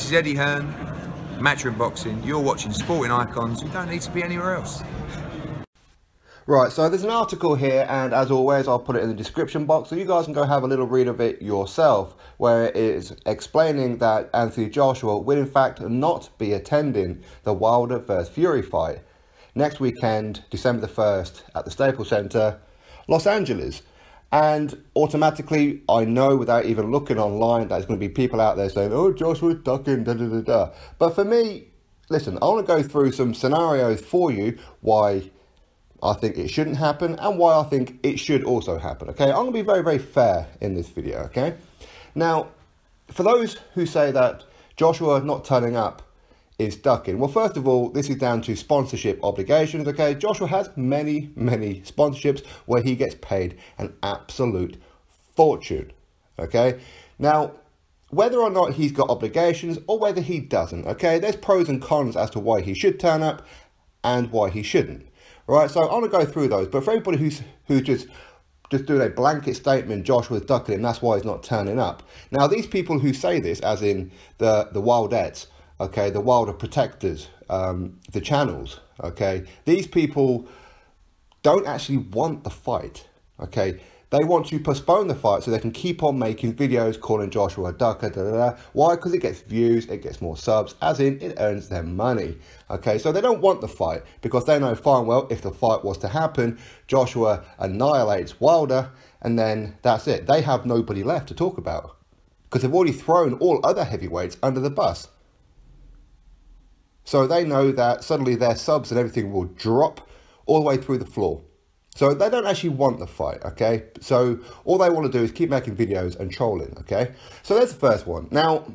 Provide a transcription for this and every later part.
This is Eddie Hearn, Matchroom Boxing. You're watching Sporting Icons. You don't need to be anywhere else. Right, so there's an article here, and as always, I'll put it in the description box so you guys can go have a little read of it yourself, where it is explaining that Anthony Joshua will in fact not be attending the Wilder vs Fury fight next weekend, December the 1st, at the Staples Center, Los Angeles. And automatically, I know without even looking online, that there's going to be people out there saying, oh, Joshua's ducking, da da da da. But for me, listen, I want to go through some scenarios for you why I think it shouldn't happen and why I think it should also happen, okay? I'm going to be very, very fair in this video, okay? Now, for those who say that Joshua not turning up is ducking, well, first of all, this is down to sponsorship obligations, okay? Joshua has many, many sponsorships where he gets paid an absolute fortune, okay? Now, whether or not he's got obligations or whether he doesn't, okay? There's pros and cons as to why he should turn up and why he shouldn't. Right, so I'm going to go through those, but for everybody who's just doing a blanket statement, Joshua's ducking and that's why he's not turning up. Now, these people who say this, as in the Wildettes, okay, the Wilder protectors, the channels, okay, these people don't actually want the fight, okay? They want to postpone the fight so they can keep on making videos calling Joshua a ducker, da, da, da. Why? Because it gets views, it gets more subs, as in it earns them money. Okay, so they don't want the fight because they know fine well if the fight was to happen, Joshua annihilates Wilder and then that's it. They have nobody left to talk about because they've already thrown all other heavyweights under the bus. So they know that suddenly their subs and everything will drop all the way through the floor. So they don't actually want the fight, okay? So all they want to do is keep making videos and trolling, okay? So that's the first one. Now,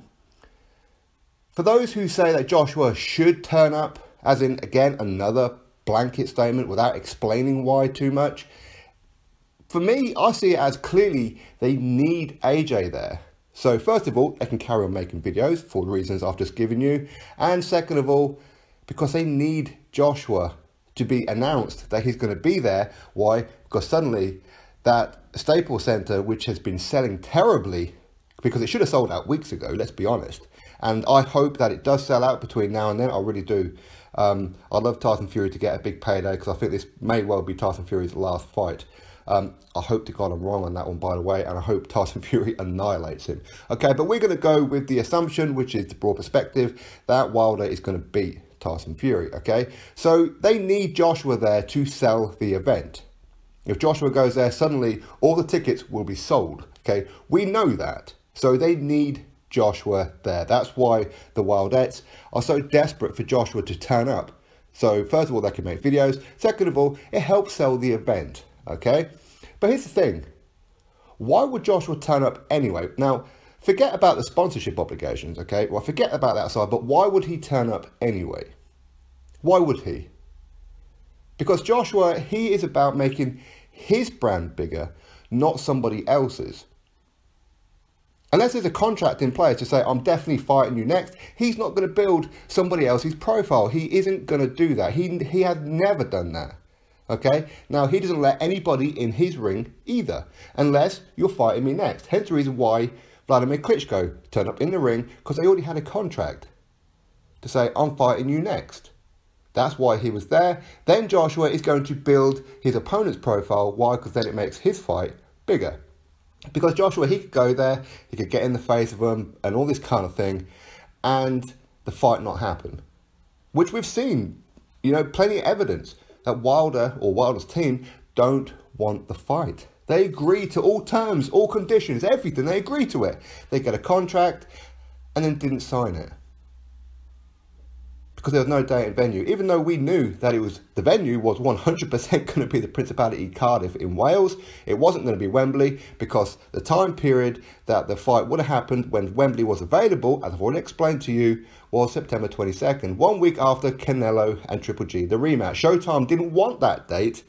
for those who say that Joshua should turn up, as in, again, another blanket statement without explaining why too much, for me, I see it as clearly they need AJ there. So first of all, they can carry on making videos for the reasons I've just given you. And second of all, because they need Joshua to be announced that he's going to be there. Why? Because suddenly that Staples Center, which has been selling terribly, because it should have sold out weeks ago, let's be honest. And I hope that it does sell out between now and then. I really do. I'd love Tyson Fury to get a big payday because I think this may well be Tyson Fury's last fight. I hope to God I'm wrong on that one, by the way, and I hope Tyson Fury annihilates him. Okay, but we're going to go with the assumption, which is the broad perspective, that Wilder is going to beat Tyson Fury, okay? So they need Joshua there to sell the event. If Joshua goes there, suddenly all the tickets will be sold, okay? We know that. So they need Joshua there. That's why the Wildettes are so desperate for Joshua to turn up. So first of all, they can make videos. Second of all, it helps sell the event, okay? But here's the thing. Why would Joshua turn up anyway? Now, forget about the sponsorship obligations, okay? Well, forget about that side, but why would he turn up anyway? Why would he? Because Joshua, he is about making his brand bigger, not somebody else's. Unless there's a contract in place to say, I'm definitely fighting you next, he's not going to build somebody else's profile. He isn't going to do that. He has never done that. Okay? Now, he doesn't let anybody in his ring either, unless you're fighting me next. Hence the reason why Vladimir Klitschko turned up in the ring, because they already had a contract to say, I'm fighting you next. That's why he was there. Then Joshua is going to build his opponent's profile. Why? Because then it makes his fight bigger. Because Joshua, he could go there, he could get in the face of them and all this kind of thing, and the fight not happen. Which we've seen, you know, plenty of evidence that Wilder or Wilder's team don't want the fight. They agree to all terms, all conditions, everything. They agree to it. They get a contract and then didn't sign it. Because there was no date and venue. Even though we knew that the venue was 100% going to be the Principality Cardiff in Wales, it wasn't going to be Wembley because the time period that the fight would have happened when Wembley was available, as I've already explained to you, was September 22nd, 1 week after Canelo and Triple G, the rematch. Showtime didn't want that date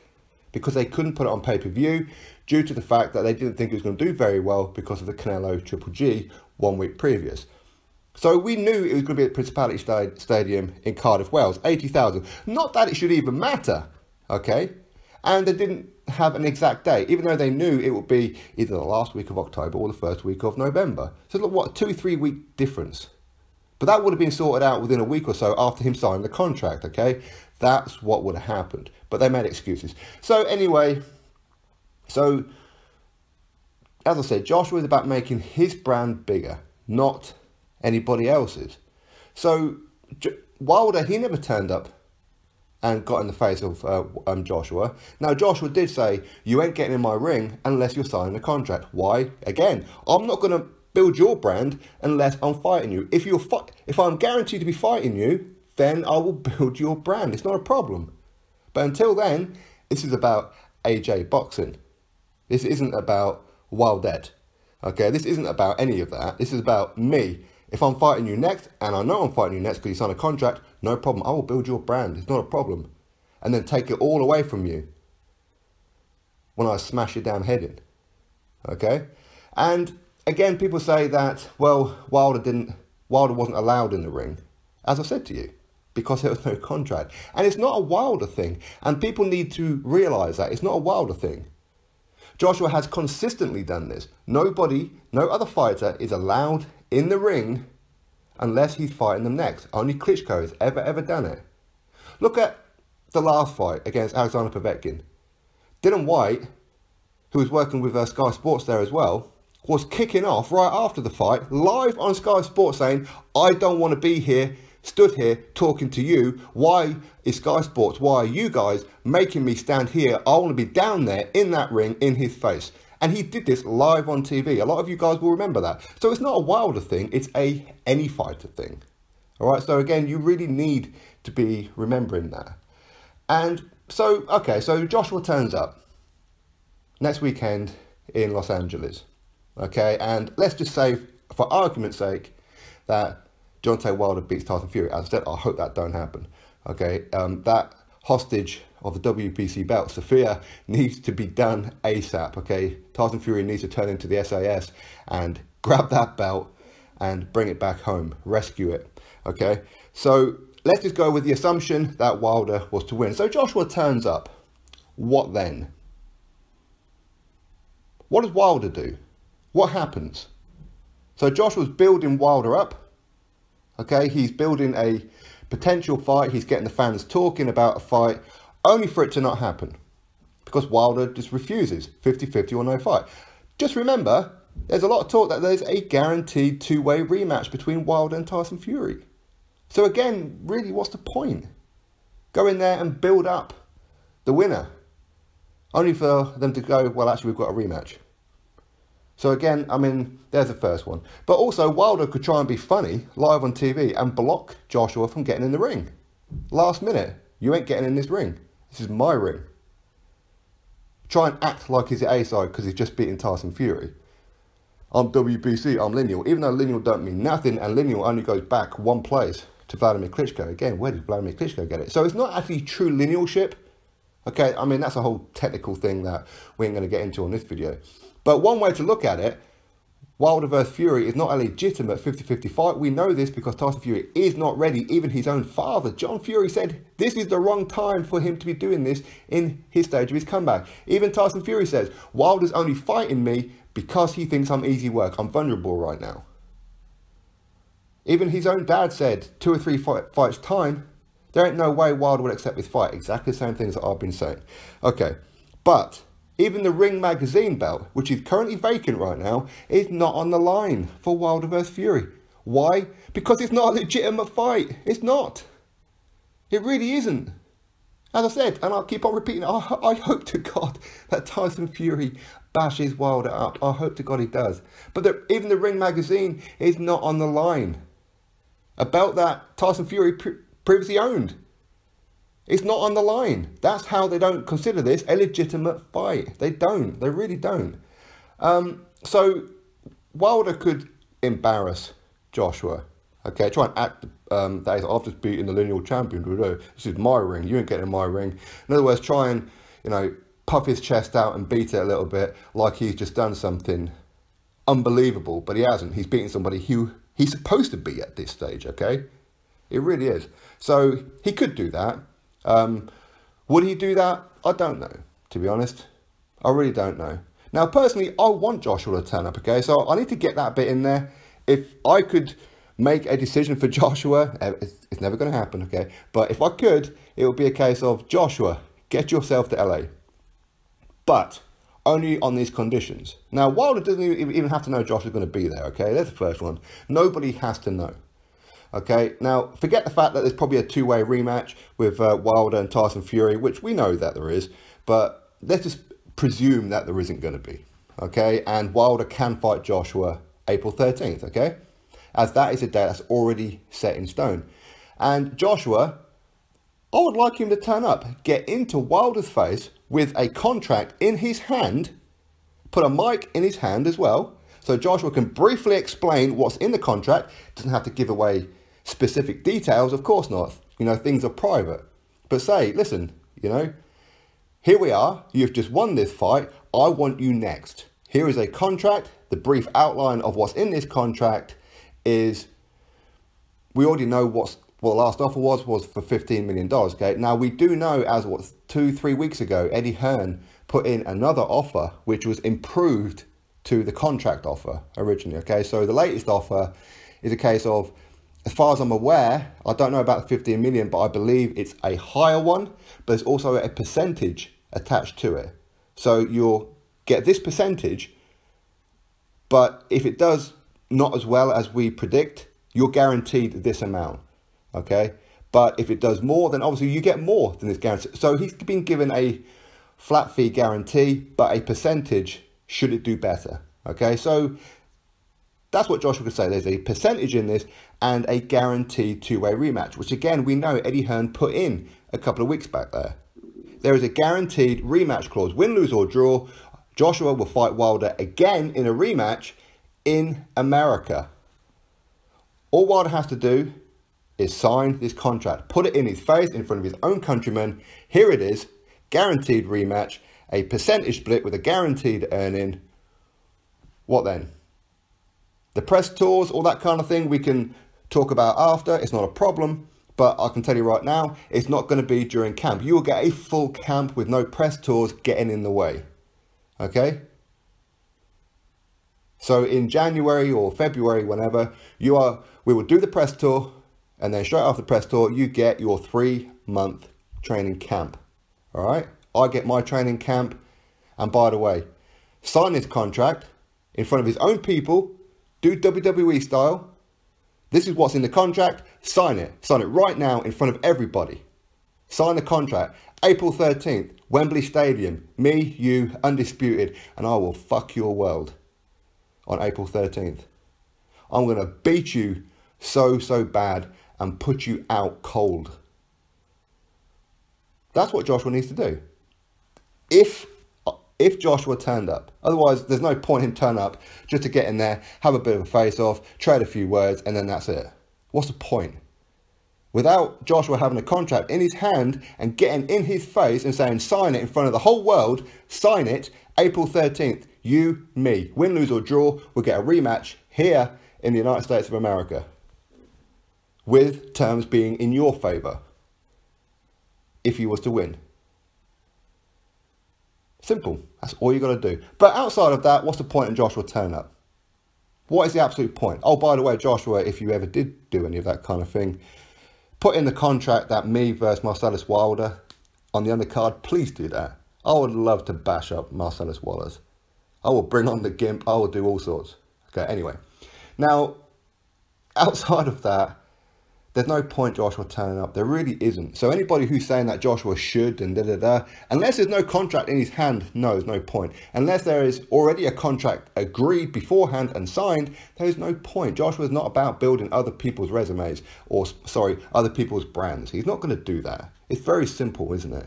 because they couldn't put it on pay-per-view due to the fact that they didn't think it was going to do very well because of the Canelo Triple G 1 week previous. So we knew it was going to be at Principality Stadium in Cardiff, Wales, 80,000. Not that it should even matter, okay? And they didn't have an exact date, even though they knew it would be either the last week of October or the first week of November. So look, what, a 2-3 week difference But that would have been sorted out within a week or so after him signing the contract, okay? That's what would have happened. But they made excuses. So anyway, so as I said, Joshua is about making his brand bigger, not anybody else's. So Wilder, he never turned up and got in the face of Joshua. Now, Joshua did say, you ain't getting in my ring unless you're signing a contract. Why? Again, I'm not going to build your brand unless I'm fighting you. If I'm guaranteed to be fighting you, then I will build your brand. It's not a problem. But until then, this is about AJ boxing. This isn't about Wilder. Okay, this isn't about any of that. This is about me. If I'm fighting you next, and I know I'm fighting you next because you signed a contract, no problem. I will build your brand. It's not a problem. And then take it all away from you when I smash your damn head in. Okay? And again, people say that, well, Wilder wasn't allowed in the ring, as I said to you, because there was no contract. And it's not a Wilder thing. And people need to realise that. It's not a Wilder thing. Joshua has consistently done this. No other fighter is allowed in the ring unless he's fighting them next. Only Klitschko has ever done it. Look at the last fight against Alexander Povetkin. Dylan White, who was working with Sky Sports there as well, was kicking off right after the fight, live on Sky Sports saying, I don't want to be here, stood here talking to you. Why is Sky Sports, why are you guys making me stand here? I want to be down there in that ring in his face. And he did this live on TV. A lot of you guys will remember that. So it's not a Wilder thing, it's any fighter thing. All right, so again, you really need to be remembering that. And so, okay, so Joshua turns up next weekend in Los Angeles. Okay, and let's just say, for argument's sake, that Deontay Wilder beats Tyson Fury. As I said, I hope that don't happen. Okay, that hostage of the WBC belt, Sophia, needs to be done ASAP. Okay, Tyson Fury needs to turn into the SAS and grab that belt and bring it back home, rescue it. Okay, so let's just go with the assumption that Wilder was to win. So Joshua turns up. What then? What does Wilder do? What happens? So Joshua's building Wilder up. Okay, he's building a potential fight. He's getting the fans talking about a fight, only for it to not happen. Because Wilder just refuses. 50-50 or no fight. Just remember, there's a lot of talk that there's a guaranteed two-way rematch between Wilder and Tyson Fury. So again, really, what's the point? Go in there and build up the winner. Only for them to go, well, actually, we've got a rematch. So again, I mean, there's the first one. But also, Wilder could try and be funny live on TV and block Joshua from getting in the ring. Last minute, you ain't getting in this ring. This is my ring. Try and act like he's the A-side because he's just beating Tyson Fury. I'm WBC, I'm lineal. Even though lineal don't mean nothing, and lineal only goes back one place to Vladimir Klitschko. Again, where did Vladimir Klitschko get it? So it's not actually true linealship. Okay, I mean, that's a whole technical thing that we ain't going to get into on this video. But one way to look at it, Wilder vs Fury is not a legitimate 50-50 fight. We know this because Tyson Fury is not ready. Even his own father, John Fury, said this is the wrong time for him to be doing this in his stage of his comeback. Even Tyson Fury says, Wilder's only fighting me because he thinks I'm easy work. I'm vulnerable right now. Even his own dad said 2 or 3 fights time, there ain't no way Wilder would accept this fight. Exactly the same things that I've been saying. Okay, but even the Ring Magazine belt, which is currently vacant right now, is not on the line for Wilder vs Fury. Why? Because it's not a legitimate fight. It's not. It really isn't. As I said, and I'll keep on repeating, I hope to God that Tyson Fury bashes Wilder up. I hope to God he does. But even the Ring Magazine is not on the line. A belt that Tyson Fury previously owned. It's not on the line. That's how they don't consider this a legitimate fight. They don't. They really don't. So Wilder could embarrass Joshua. Okay, try and act that is, I've just beaten the lineal champion. This is my ring. You ain't getting in my ring. In other words, try and, you know, puff his chest out and beat it a little bit like he's just done something unbelievable. But he hasn't. He's beaten somebody who he's supposed to be at this stage. Okay, it really is. So he could do that. Would he do that? I don't know, to be honest. I really don't know. Now, personally, I want Joshua to turn up, okay? So I need to get that bit in there. If I could make a decision for Joshua. It's never going to happen, okay? But if I could, it would be a case of, Joshua, get yourself to LA. But only on these conditions. Now, Wilder doesn't even have to know Joshua's going to be there, okay? That's the first one. Nobody has to know. Okay, now forget the fact that there's probably a two-way rematch with Wilder and Tyson Fury, which we know that there is, but let's just presume that there isn't going to be, okay? And Wilder can fight Joshua April 13th, okay? As that is a date that's already set in stone. And Joshua, I would like him to turn up, get into Wilder's face with a contract in his hand, put a mic in his hand as well, so Joshua can briefly explain what's in the contract. Doesn't have to give away specific details, of course not. You know, things are private. But say, listen, you know, here we are. You've just won this fight. I want you next. Here is a contract. The brief outline of what's in this contract is, we already know what the last offer was for $15 million. Okay. Now we do know, as 2-3 weeks ago, Eddie Hearn put in another offer, which was improved to the contract offer originally. Okay, so the latest offer is a case of, as far as I'm aware, I don't know about the 15 million, but I believe it's a higher one, but there's also a percentage attached to it. So you'll get this percentage, but if it does not as well as we predict, you're guaranteed this amount. Okay, but if it does more, then obviously you get more than this guarantee. So he's been given a flat fee guarantee, but a percentage should it do better. Okay, so that's what Joshua could say. There's a percentage in this and a guaranteed two-way rematch, which again, we know Eddie Hearn put in a couple of weeks back there. There is a guaranteed rematch clause. Win, lose or draw, Joshua will fight Wilder again in a rematch in America. All Wilder has to do is sign this contract, put it in his face in front of his own countrymen. Here it is, guaranteed rematch, a percentage split with a guaranteed earning. What then? The press tours, all that kind of thing, we can talk about after. It's not a problem, but I can tell you right now, it's not going to be during camp. You will get a full camp with no press tours getting in the way. Okay? So in January or February, whenever, we will do the press tour, and then straight after the press tour, you get your 3-month training camp. All right? I get my training camp, and by the way, sign this contract in front of his own people, do WWE style. This is what's in the contract. Sign it right now in front of everybody. Sign the contract. April 13th, Wembley Stadium, me, you, undisputed, and I will fuck your world on April 13th. I'm going to beat you so bad and put you out cold. That's what Joshua needs to do. If Joshua turned up. Otherwise, there's no point in turning up just to get in there, have a bit of a face-off, trade a few words, and then that's it. What's the point? Without Joshua having a contract in his hand and getting in his face and saying, sign it in front of the whole world, sign it, April 13th, you, me, win, lose or draw, we'll get a rematch here in the United States of America, with terms being in your favour if you was to win. Simple. That's all you got to do. But outside of that, what's the point in Joshua turning up? What is the absolute point? Oh, by the way, Joshua, if you ever did do any of that kind of thing, put in the contract that me versus Marcellus Wilder on the undercard. Please do that. I would love to bash up Marcellus Wallace. I will bring on the gimp. I will do all sorts. Okay, anyway. Now, outside of that, there's no point Joshua turning up. There really isn't. So anybody who's saying that Joshua should and unless there's no contract in his hand, no, there's no point. Unless there is already a contract agreed beforehand and signed, there is no point. Joshua's not about building other people's resumes or, sorry, other people's brands. He's not going to do that. It's very simple, isn't it?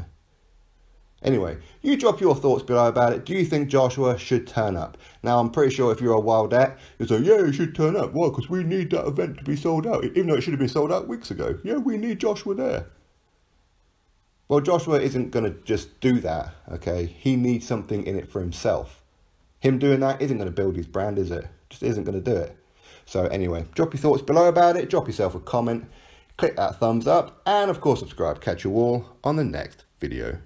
Anyway, you drop your thoughts below about it. Do you think Joshua should turn up? Now, I'm pretty sure if you're a Wildette, you'll say, yeah, he should turn up. Why? Because we need that event to be sold out. Even though it should have been sold out weeks ago. Yeah, we need Joshua there. Well, Joshua isn't going to just do that, okay? He needs something in it for himself. Him doing that isn't going to build his brand, is it? Just isn't going to do it. So anyway, drop your thoughts below about it. Drop yourself a comment. Click that thumbs up. And, of course, subscribe. Catch you all on the next video.